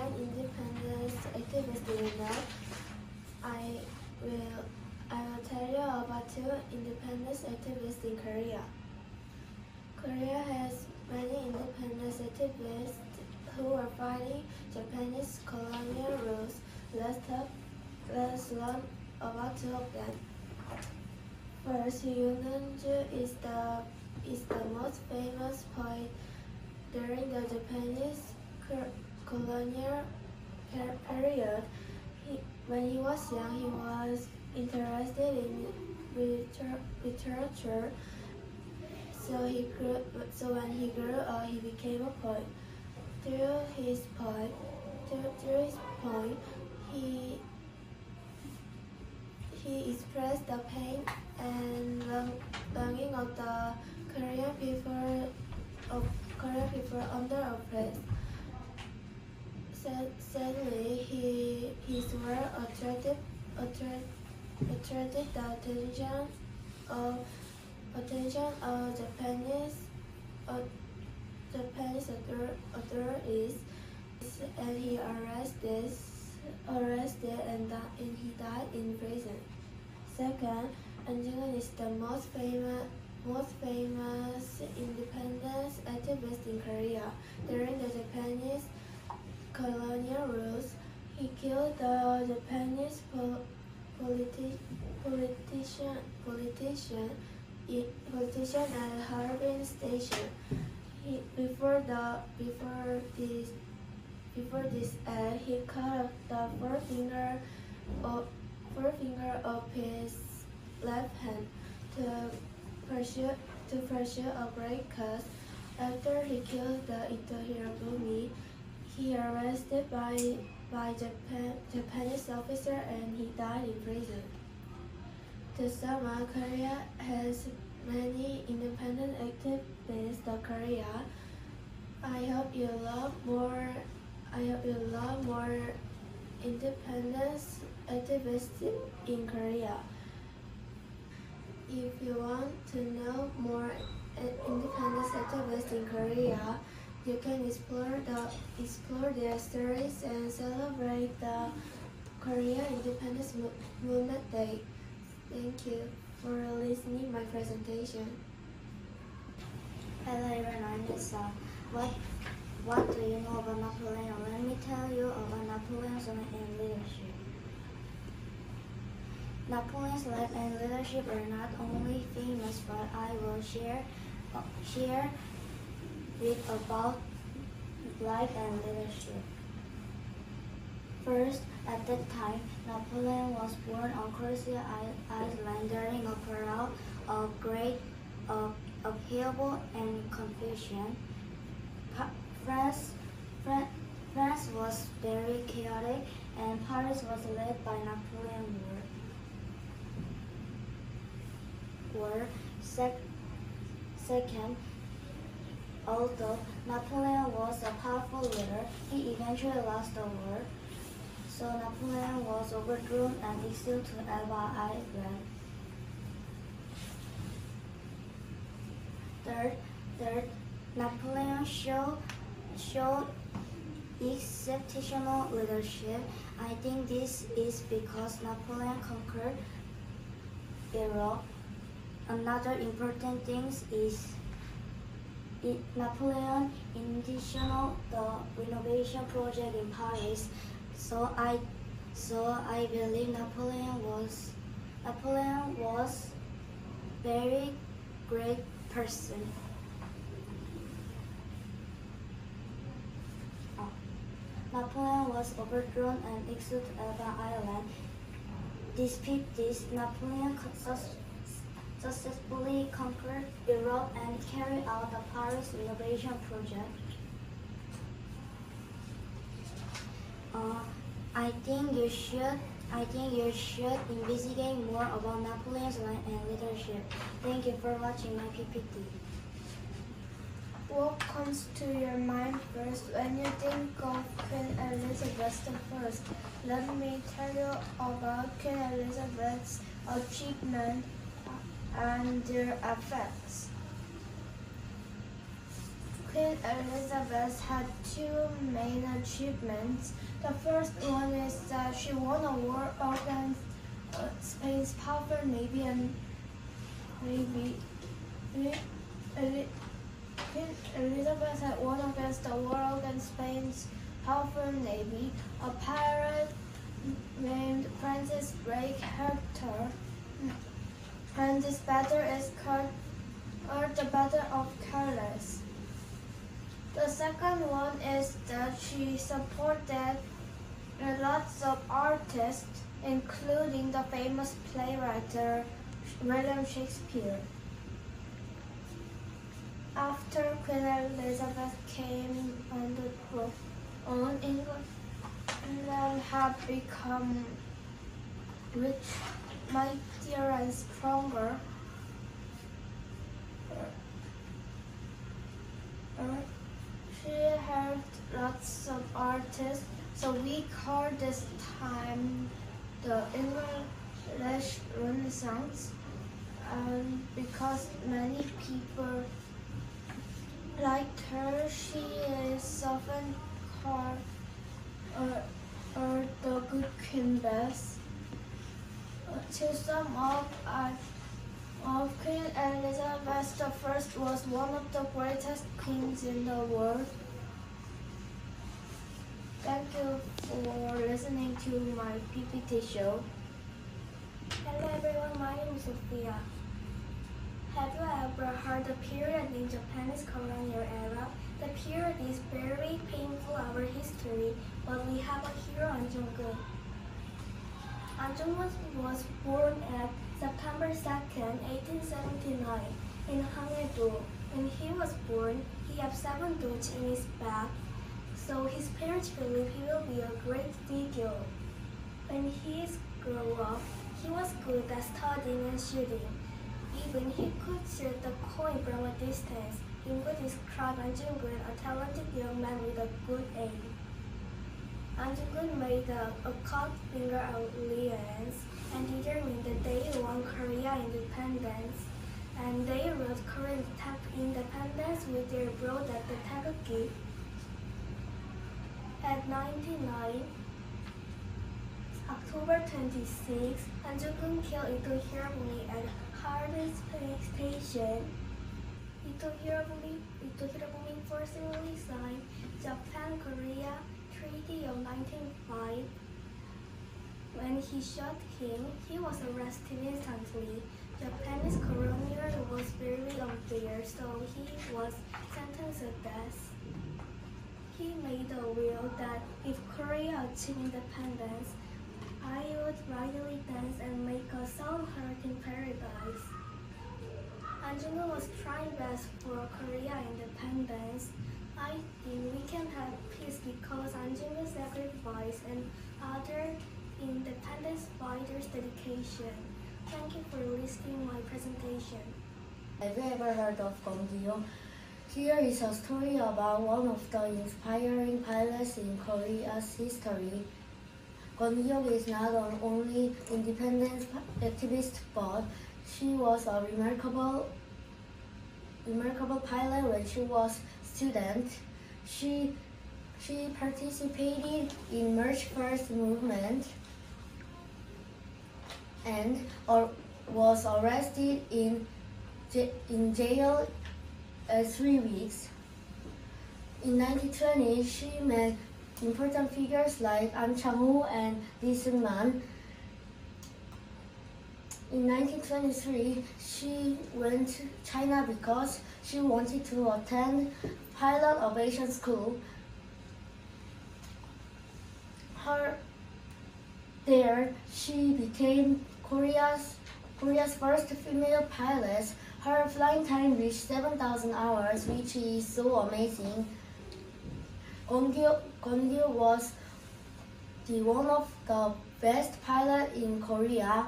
Korean independence activists do you know? I will tell you about two independence activists in Korea. Korea has many independence activists who are fighting Japanese colonial rules. Let's learn about two of them. First, Yoongun-ju is the most famous poet during the Japanese colonial period. When he was young, he was interested in literature. So when he grew up, he became a poet. Through his poem, he expressed the pain and longing of the Korean people under oppression. Sadly, his work attracted the attention of Japanese authorities, and he arrested and he died in prison. Second, Anjungun is the most famous independence activist in Korea. During the Japanese colonial rules, he killed the Japanese politician at Harbin Station. Before this act, he cut off the forefinger of his left hand to pursue a great cause. After he killed the Ito Hirobumi, he arrested by Japanese officer and he died in prison. To sum up, Korea has many independent activists in Korea. I hope you love more independence activists in Korea. If you want to know more independence activists in Korea, you can explore their stories and celebrate the Korea Independence Movement Day. Thank you for listening my presentation. Hello everyone, what do you know about Napoleon? Let me tell you about Napoleon's life and leadership. Napoleon's life and leadership are not only famous, but I will share with about life and leadership. First, at that time, Napoleon was born on Corsica Island during a period of great upheaval and confusion. France was very chaotic, and Paris was led by Napoleon War. Second, although Napoleon was a powerful leader, he eventually lost the war. So Napoleon was overthrown and exiled to Elba Island. Third, Napoleon showed exceptional leadership. I think this is because Napoleon conquered Europe. Another important thing is Napoleon initiated the renovation project in Paris. So I believe Napoleon was very great person. Napoleon was overthrown and exiled to Elba Island. Despite this, Napoleon successfully conquered Europe and carried out the Paris renovation project. I think you should investigate more about Napoleon's life and leadership. Thank you for watching my PPT. What comes to your mind first when you think of Queen Elizabeth I? Let me tell you about Queen Elizabeth's achievements and their effects. Queen Elizabeth had two main achievements. The first one is that she won a war against Spain's powerful navy and navy. Queen Elizabeth had won against the war against Spain's powerful navy. A pirate named Francis Drake Hector. And this battle is called the Battle of Carlisle. The second one is that she supported lots of artists, including the famous playwright William Shakespeare. After Queen Elizabeth came on the throne, England had become rich, mightier, and stronger. She helped lots of artists, so we call this time the English Renaissance. And because many people liked her, she is often called the Good Queen Bess. To sum up, Queen Elizabeth I was one of the greatest queens in the world. Thank you for listening to my PPT show. Hello everyone, my name is Sophia. Have you ever heard the period in Japanese colonial era? The period is very painful our history, but we have a hero, An Jung-geun. An Jung-geun was born at September 2nd, 1879 in Hangul-do. When he was born, he had 7 dots in his back, so his parents believed he will be a great figure. When he grew up, he was good at studying and shooting. Even he could shoot the coin from a distance. He would describe An Jung-geun a talented young man with a good aim. An Jung-geun made a cut finger alliance and determined that they won Korea independence. And they wrote Korean independence with their broad at the Taegukgi. At 99, October 26, An Jung-geun killed Ito Hirobumi at Hardin Station. Ito Hirobumi forcibly signed Japan-Korea Treaty of 1905. When he shot him, he was arrested instantly. Japanese colonial was very unfair, so he was sentenced to death. He made a will that if Korea achieved independence, I would rightly dance and make a sound heard in paradise. An Jung-geun was trying best for Korea independence. I think we can have peace because An Jung-geun's sacrifice and other independence fighters' dedication. Thank you for listening to my presentation. Have you ever heard of Gyeong? Here is a story about one of the inspiring pilots in Korea's history. Gyeong is not only independence activist, but she was a remarkable pilot when she was student. She participated in March 1st movement and was arrested in jail 3 weeks. In 1920, she met important figures like An Chang-woo and Lee Seung-man. In 1923, she went to China because she wanted to attend pilot aviation school. There, she became Korea's first female pilot. Her flying time reached 7,000 hours, which is so amazing. Gyeong was one of the best pilots in Korea.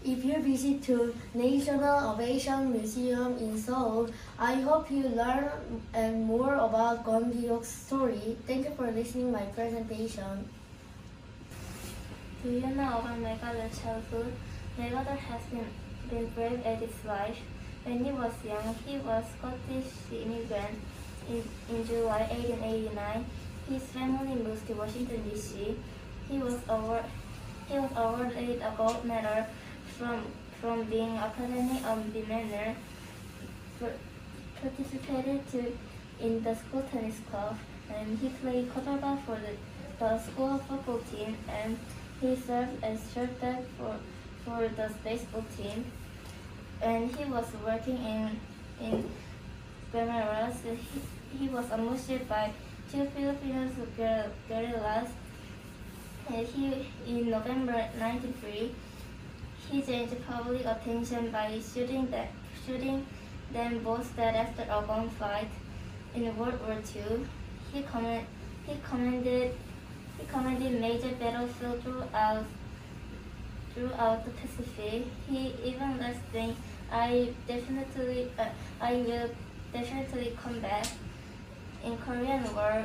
If you visit the National Aviation Museum in Seoul, I hope you learn more about Gyeong's story. Thank you for listening to my presentation. Do you know about my father's childhood? My father has been brave at his life. When he was young, he was Scottish immigrant. in July 1889, his family moved to Washington, D.C. He was awarded a gold medal from being Academy of the Manor, participated in the school tennis club, and he played quarterback for the school football team, and he served as shortback for the baseball team. And he was working in Guerreras. He was ambushed by two Filipino guerrillas. And in November 1993, he changed public attention by shooting them both dead after a gunfight. In World War II, he commanded major battlefields throughout the Pacific. He even last saying, I will definitely come back." In Korean War,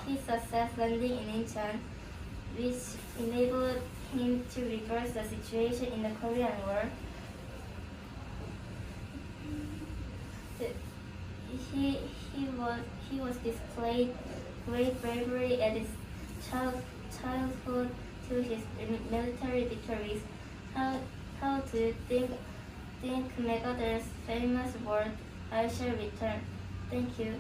he success landing in Incheon, which enabled him to reverse the situation in the Korean War. He was displayed great bravery at his childhood to his military victories. How do you think MacArthur's famous word, "I shall return"? Thank you.